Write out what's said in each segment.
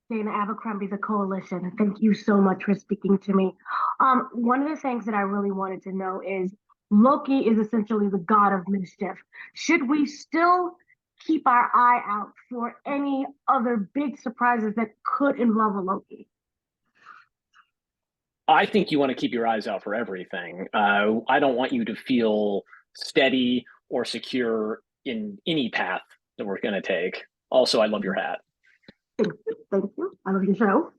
Dana Abercrombie, the Koalition. Thank you so much for speaking to me. One of the things that I really wanted to know is Loki is essentially the god of mischief. Should we still keep our eye out for any other big surprises that could involve a Loki? I think you want to keep your eyes out for everything. I don't want you to feel steady or secure in any path that we're going to take. Also, I love your hat. Thank you. Thank you. I love your show.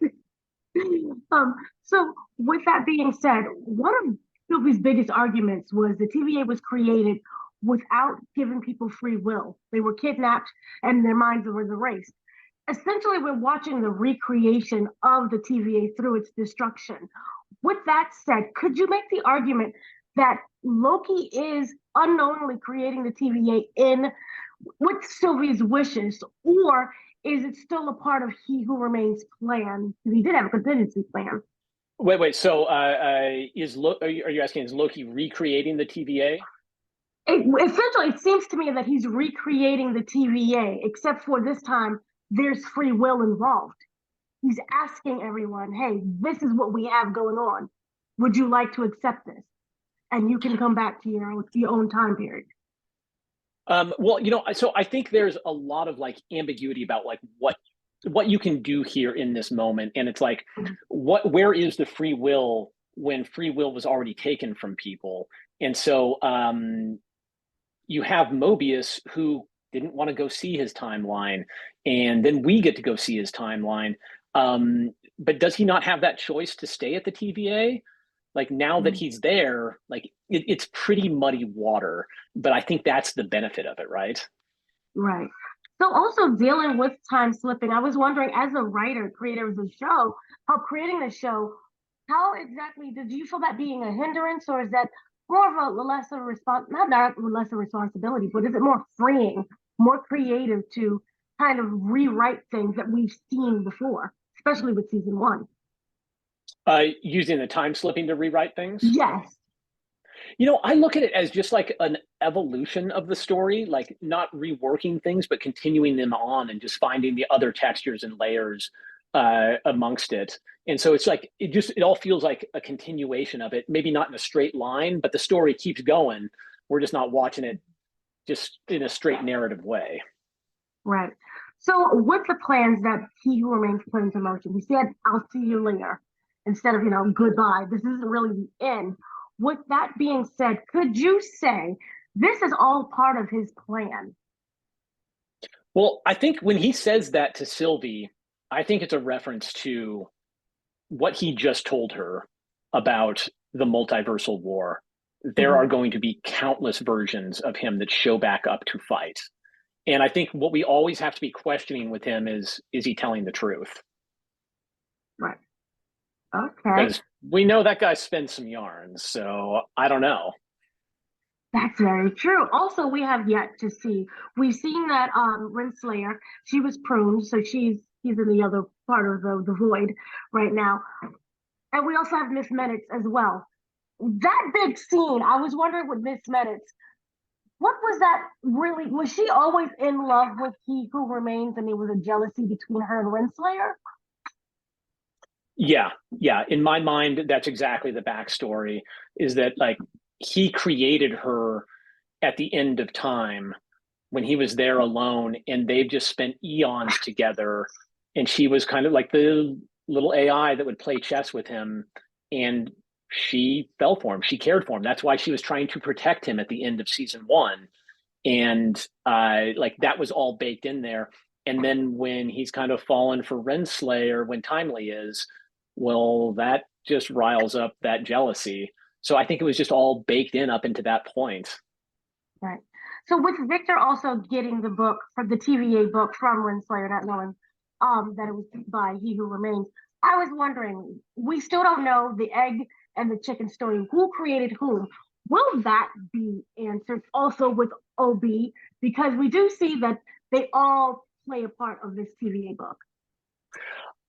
So with that being said, one of Sylvie's biggest arguments was the TVA was created without giving people free will. They were kidnapped and their minds were erased. Essentially, we're watching the recreation of the TVA through its destruction. With that said, could you make the argument that Loki is unknowingly creating the TVA in with Sylvie's wishes, or is it still a part of He Who Remains plan? Because he did have a contingency plan. Wait. So, are you asking is Loki recreating the TVA? Essentially, it seems to me that he's recreating the TVA, except for this time there's free will involved. He's asking everyone, "Hey, this is what we have going on. Would you like to accept this?" And you can come back to your own time period. Well, so I think there's a lot of like ambiguity about like what you can do here in this moment, and it's like, where is the free will when free will was already taken from people? And so you have Mobius who didn't want to go see his timeline, and then we get to go see his timeline. But does he not have that choice to stay at the TVA? Like now that he's there, like it's pretty muddy water, but I think that's the benefit of it, right? Right. So also dealing with time slipping, I was wondering, as a writer, creator of the show, how creating the show, how exactly did you feel that being a hindrance, or is that more of a lesser not lesser responsibility, but is it more freeing, more creative to kind of rewrite things that we've seen before, especially with season one? Using the time slipping to rewrite things. Yes. I look at it as just like an evolution of the story, like not reworking things, but continuing them on and just finding the other textures and layers amongst it. And so it's like it all feels like a continuation of it, maybe not in a straight line, but the story keeps going. We're just not watching it just in a straight narrative way. Right. So with the plans that He Who Remains put into motion, he said, "I'll see you later," instead of, goodbye. This isn't really the end. With that being said, could you say this is all part of his plan? Well, I think when he says that to Sylvie, I think it's a reference to what he just told her about the multiversal war. There Mhm. are going to be countless versions of him that show back up to fight. And I think what we always have to be questioning with him is he telling the truth? Right. Okay. Because we know that guy spins some yarns, so I don't know. That's very true. Also, we have yet to see. We've seen that Renslayer, she was pruned, so he's in the other part of the void right now. And we also have Miss Minutes as well. That big scene, I was wondering with Miss Minutes, what was that really? Was she always in love with He Who Remains, and there was a jealousy between her and Renslayer? Yeah. In my mind, that's exactly the backstory. Is that like he created her at the end of time when he was there alone, and they've just spent eons together. And she was kind of like the little AI that would play chess with him, and she fell for him. She cared for him. That's why she was trying to protect him at the end of season one, and like that was all baked in there. And then when he's kind of fallen for Renslayer when Timely is, well, that just riles up that jealousy. So I think it was just all baked in up into that point. Right. So with Victor also getting the book for the TVA book from Renslayer, not knowing that it was by He Who Remains, I was wondering, we still don't know the egg and the chicken story. Who created whom? Will that be answered also with OB? Because we do see that they all play a part of this TVA book.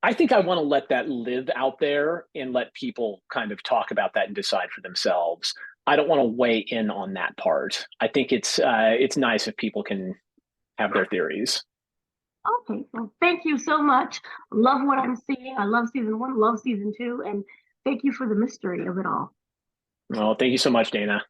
I think I want to let that live out there and let people kind of talk about that and decide for themselves. I don't want to weigh in on that part. I think it's nice if people can have their theories. Okay, well, thank you so much. Love what I'm seeing. I love season one, love season two, and thank you for the mystery of it all. Well, thank you so much, Dana.